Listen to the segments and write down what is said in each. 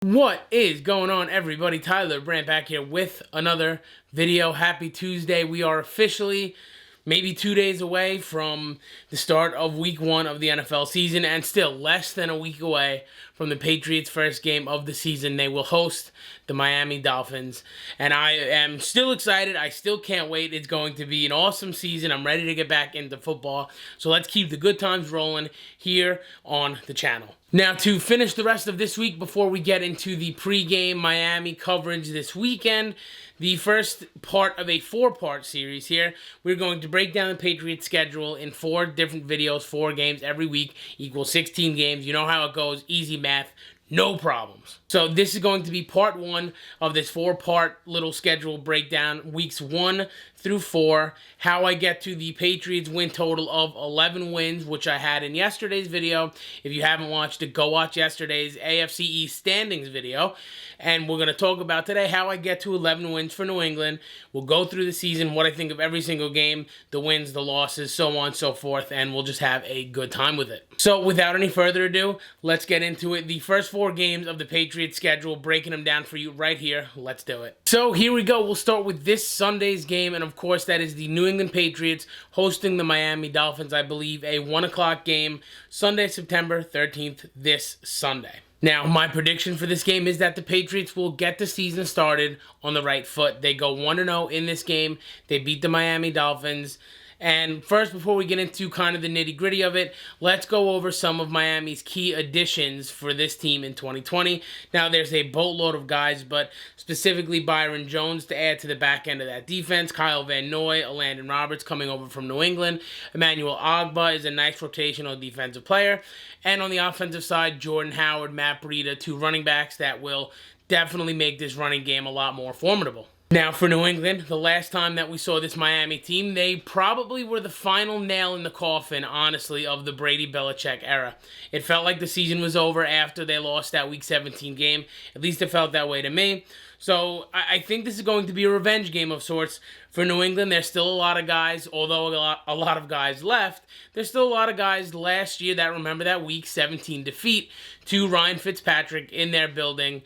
What is going on, everybody? Tyler Brandt back here with another video. Happy Tuesday. We are officially maybe 2 days away from the start of week 1 of the NFL season, and still less than a week away from the Patriots' first game of the season. They will host the Miami Dolphins, and I am still excited. I still can't wait. It's going to be an awesome season. I'm ready to get back into football, so let's keep the good times rolling here on the channel. Now, to finish the rest of this week before we get into the pregame Miami coverage this weekend, the first part of a 4-part series here, we're going to break down the Patriots schedule in 4 different videos, 4 games every week, equals 16 games. You know how it goes, easy math. No problems. So this is going to be part 1 of this 4-part little schedule breakdown, weeks 1 through 4, how I get to the Patriots win total of 11 wins, which I had in yesterday's video. If you haven't watched it, go watch yesterday's AFC East standings video. And we're going to talk about today how I get to 11 wins for New England. We'll go through the season, what I think of every single game, the wins, the losses, so on and so forth, and we'll just have a good time with it. So without any further ado, let's get into it. The first 4 games of the Patriots schedule, breaking them down for you right here. Let's do it. So here we go. We'll start with this Sunday's game, and of course that is the New England Patriots hosting the Miami Dolphins. I believe a 1 o'clock game, Sunday, September 13th, this Sunday. Now, my prediction for this game is that the Patriots will get the season started on the right foot. They go 1-0 in this game. They beat the Miami Dolphins. And first, before we get into kind of the nitty-gritty of it, let's go over some of Miami's key additions for this team in 2020. Now, there's a boatload of guys, but specifically Byron Jones to add to the back end of that defense. Kyle Van Noy, Landon Roberts coming over from New England. Emmanuel Ogbah is a nice rotational defensive player. And on the offensive side, Jordan Howard, Matt Breida, 2 running backs that will definitely make this running game a lot more formidable. Now, for New England, the last time that we saw this Miami team, they probably were the final nail in the coffin, honestly, of the Brady-Belichick era. It felt like the season was over after they lost that Week 17 game. At least it felt that way to me. So I think this is going to be a revenge game of sorts for New England. There's still a lot of guys, although a lot of guys left, there's still a lot of guys last year that remember that Week 17 defeat to Ryan Fitzpatrick in their building,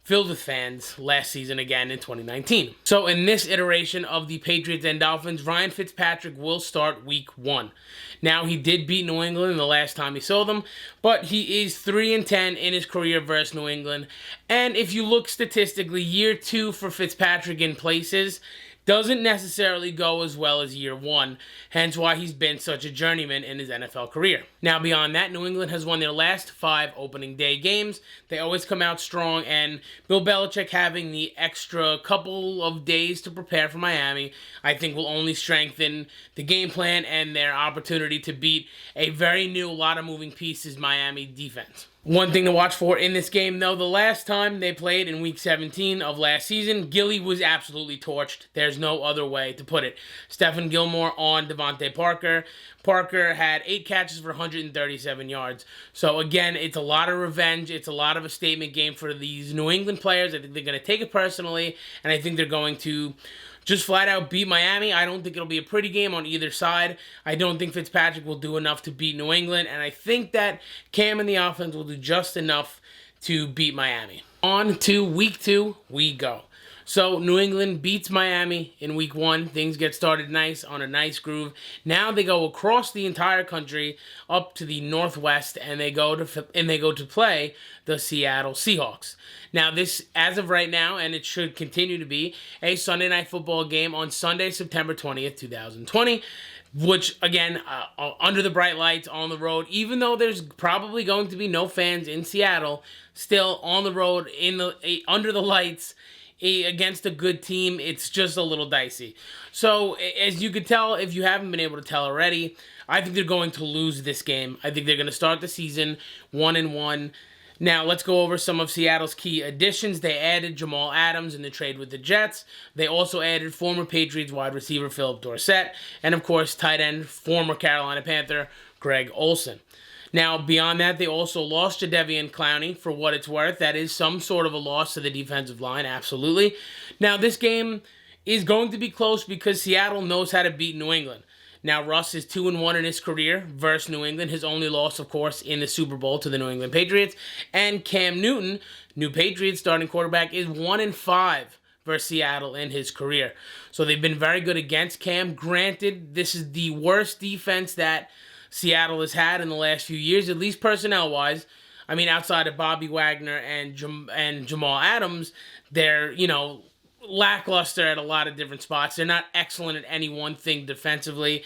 filled with fans last season again in 2019. So in this iteration of the Patriots and Dolphins, Ryan Fitzpatrick will start week 1. Now, he did beat New England the last time he saw them, but he is 3-10 in his career versus New England. And if you look statistically, year 2 for Fitzpatrick in places doesn't necessarily go as well as year 1, hence why he's been such a journeyman in his NFL career. Now, beyond that, New England has won their last 5 opening day games. They always come out strong, and Bill Belichick having the extra couple of days to prepare for Miami, I think will only strengthen the game plan and their opportunity to beat a very new, lot of moving pieces Miami defense. One thing to watch for in this game, though, the last time they played in Week 17 of last season, Gilly was absolutely torched. There's no other way to put it. Stephen Gilmore on Devontae Parker. Parker had 8 catches for 137 yards. So, again, it's a lot of revenge. It's a lot of a statement game for these New England players. I think they're going to take it personally, and I think they're going to just flat out beat Miami. I don't think it'll be a pretty game on either side. I don't think Fitzpatrick will do enough to beat New England, and I think that Cam and the offense will do just enough to beat Miami. On to week 2 we go. So, New England beats Miami in week 1. Things get started nice, on a nice groove. Now they go across the entire country up to the northwest, and they go to play the Seattle Seahawks. Now, this, as of right now, and it should continue to be, a Sunday Night Football game on Sunday, September 20th, 2020. Which, again, under the bright lights, on the road, even though there's probably going to be no fans in Seattle, still on the road, under the lights, against a good team, it's just a little dicey. So, as you could tell, if you haven't been able to tell already, I think they're going to lose this game. I think they're going to start the season 1-1. Now, let's go over some of Seattle's key additions. They added Jamal Adams in the trade with the Jets. They also added former Patriots wide receiver Philip Dorsett. And, of course, tight end, former Carolina Panther Greg Olsen. Now, beyond that, they also lost Jadeveon Clowney for what it's worth. That is some sort of a loss to the defensive line, absolutely. Now, this game is going to be close because Seattle knows how to beat New England. Now, Russ is 2-1 in his career versus New England. His only loss, of course, in the Super Bowl to the New England Patriots. And Cam Newton, New Patriots starting quarterback, is 1-5 versus Seattle in his career. So they've been very good against Cam. Granted, this is the worst defense that Seattle has had in the last few years, at least personnel-wise. I mean, outside of Bobby Wagner and Jamal Adams, they're, lackluster at a lot of different spots. They're not excellent at any one thing defensively.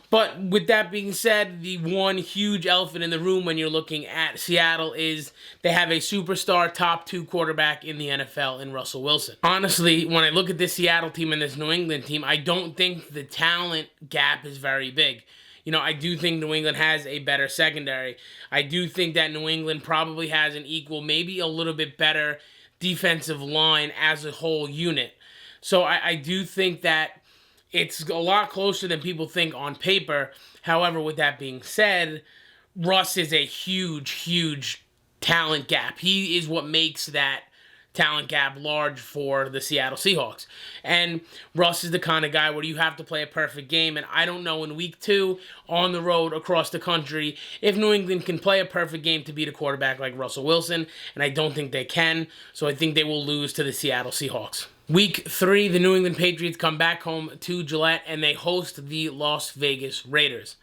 But with that being said, the one huge elephant in the room when you're looking at Seattle is they have a superstar top 2 quarterback in the NFL in Russell Wilson. Honestly, when I look at this Seattle team and this New England team, I don't think the talent gap is very big. I do think New England has a better secondary. I do think that New England probably has an equal, maybe a little bit better defensive line as a whole unit. So I do think that it's a lot closer than people think on paper. However, with that being said, Russ is a huge, huge talent gap. He is what makes that talent gap large for the Seattle Seahawks. And Russ is the kind of guy where you have to play a perfect game, and I don't know in week 2 on the road across the country if New England can play a perfect game to beat a quarterback like Russell Wilson, and I don't think they can, so I think they will lose to the Seattle Seahawks. Week 3, the New England Patriots come back home to Gillette, and they host the Las Vegas Raiders.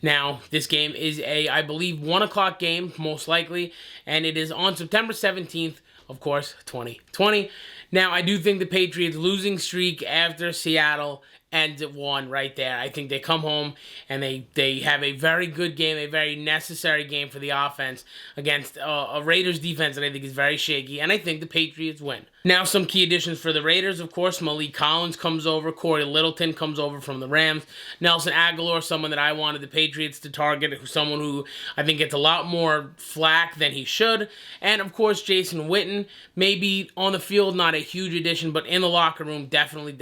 Now, this game is I believe, 1 o'clock game, most likely, and it is on September 17th, of course, 2020. Now, I do think the Patriots' losing streak after Seattle ends at 1 right there. I think they come home and they have a very good game, a very necessary game for the offense against a Raiders defense that I think is very shaky, and I think the Patriots win. Now, some key additions for the Raiders, of course. Malik Collins comes over. Corey Littleton comes over from the Rams. Nelson Aguilar, someone that I wanted the Patriots to target, someone who I think gets a lot more flack than he should. And, of course, Jason Witten, maybe on the field, not a huge addition, but in the locker room, definitely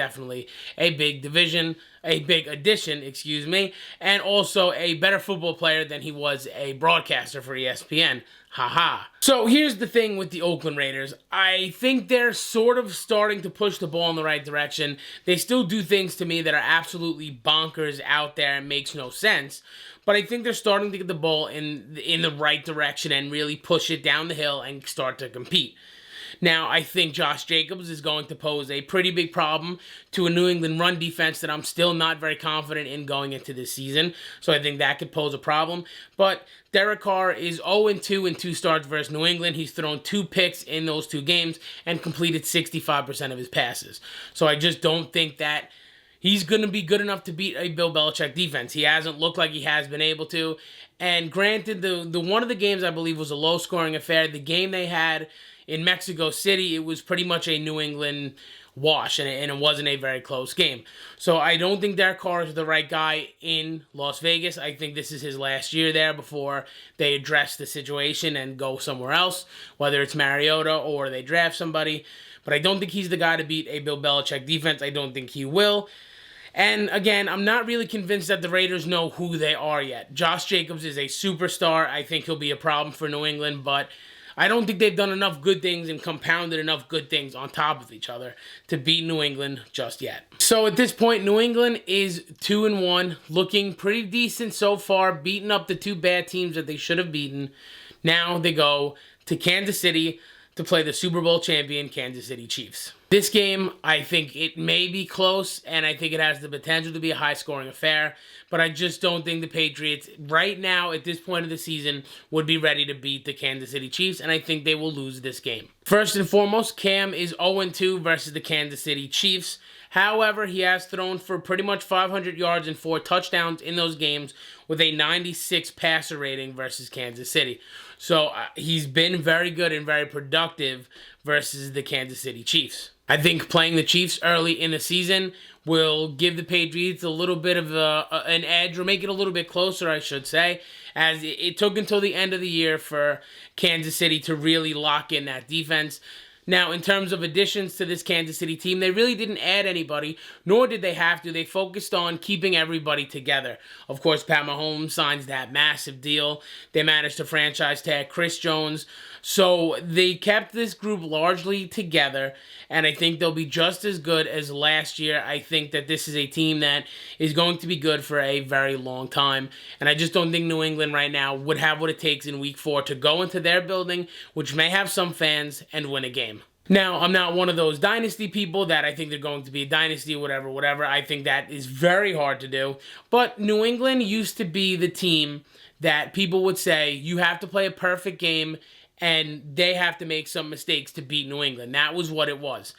a big addition, and also a better football player than he was a broadcaster for ESPN. Haha. So here's the thing with the Oakland Raiders. I think they're sort of starting to push the ball in the right direction. They still do things to me that are absolutely bonkers out there and makes no sense. But I think they're starting to get the ball in the right direction and really push it down the hill and start to compete. Now, I think Josh Jacobs is going to pose a pretty big problem to a New England run defense that I'm still not very confident in going into this season. So I think that could pose a problem. But Derek Carr is 0-2 in 2 starts versus New England. He's thrown 2 picks in those 2 games and completed 65% of his passes. So I just don't think that he's going to be good enough to beat a Bill Belichick defense. He hasn't looked like he has been able to. And granted, the one of the games I believe was a low-scoring affair. The game they had in Mexico City, it was pretty much a New England wash, and it wasn't a very close game. So I don't think Derek Carr is the right guy in Las Vegas. I think this is his last year there before they address the situation and go somewhere else, whether it's Mariota or they draft somebody. But I don't think he's the guy to beat a Bill Belichick defense. I don't think he will. And again, I'm not really convinced that the Raiders know who they are yet. Josh Jacobs is a superstar. I think he'll be a problem for New England, but I don't think they've done enough good things and compounded enough good things on top of each other to beat New England just yet. So at this point, New England is 2-1, looking pretty decent so far, beating up the 2 bad teams that they should have beaten. Now they go to Kansas City to play the Super Bowl champion Kansas City Chiefs. This game, I think it may be close, and I think it has the potential to be a high-scoring affair, but I just don't think the Patriots, right now, at this point of the season, would be ready to beat the Kansas City Chiefs, and I think they will lose this game. First and foremost, Cam is 0-2 versus the Kansas City Chiefs. However, he has thrown for pretty much 500 yards and 4 touchdowns in those games with a 96 passer rating versus Kansas City. So he's been very good and very productive versus the Kansas City Chiefs. I think playing the Chiefs early in the season will give the Patriots a little bit of an edge, or make it a little bit closer, I should say, as it took until the end of the year for Kansas City to really lock in that defense. Now, in terms of additions to this Kansas City team, they really didn't add anybody, nor did they have to. They focused on keeping everybody together. Of course, Pat Mahomes signs that massive deal. They managed to franchise tag Chris Jones So they kept this group largely together, and I think they'll be just as good as last year. I think that this is a team that is going to be good for a very long time, and I just don't think New England right now would have what it takes in week 4 to go into their building, which may have some fans, and win a game. Now, I'm not one of those dynasty people that I think they're going to be a dynasty, whatever. I think that is very hard to do. But New England used to be the team that people would say, you have to play a perfect game, and they have to make some mistakes to beat New England. That was what it was.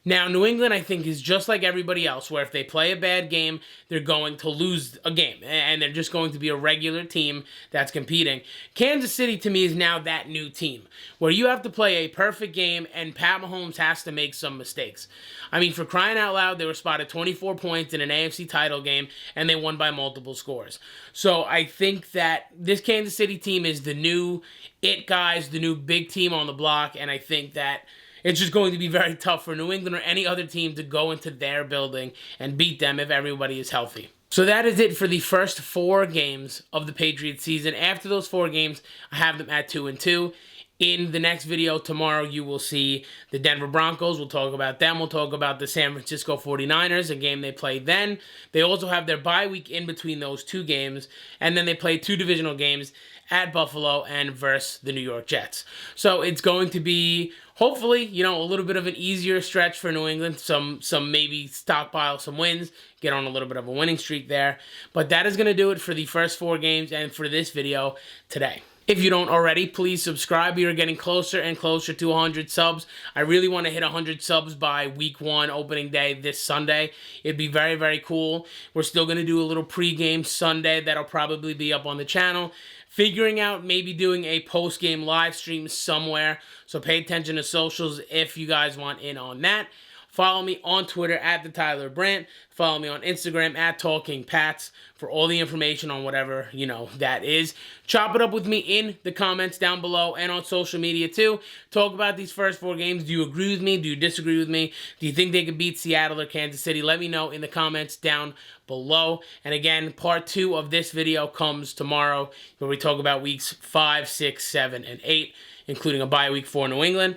Now, New England, I think, is just like everybody else, where if they play a bad game, they're going to lose a game, and they're just going to be a regular team that's competing. Kansas City, to me, is now that new team, where you have to play a perfect game, and Pat Mahomes has to make some mistakes. I mean, for crying out loud, they were spotted 24 points in an AFC title game, and they won by multiple scores. So I think that this Kansas City team is the new it guys, the new big team on the block, and I think that it's just going to be very tough for New England or any other team to go into their building and beat them if everybody is healthy. So that is it for the first 4 games of the Patriots season. After those 4 games, I have them at 2-2. In the next video tomorrow, you will see the Denver Broncos. We'll talk about them. We'll talk about the San Francisco 49ers, a game they played then. They also have their bye week in between those 2 games, and then they play 2 divisional games at Buffalo and versus the New York Jets. So it's going to be, hopefully, a little bit of an easier stretch for New England. Some maybe stockpile some wins, get on a little bit of a winning streak there. But that is going to do it for the first 4 games and for this video today. If you don't already, please subscribe. We are getting closer and closer to 100 subs. I really want to hit 100 subs by week 1, opening day this Sunday. It'd be very, very cool. We're still going to do a little pregame Sunday that'll probably be up on the channel. Figuring out maybe doing a post-game live stream somewhere. So pay attention to socials if you guys want in on that. Follow me on Twitter at the Tyler Brandt. Follow me on Instagram at Talking Pats for all the information on whatever, that is. Chop it up with me in the comments down below and on social media too. Talk about these first 4 games. Do you agree with me? Do you disagree with me? Do you think they could beat Seattle or Kansas City? Let me know in the comments down below. And again, part 2 of this video comes tomorrow, where we talk about weeks 5, 6, 7, and 8, including a bye week for New England.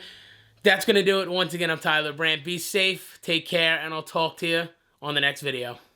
That's going to do it. Once again, I'm Tyler Brandt. Be safe, take care, and I'll talk to you on the next video.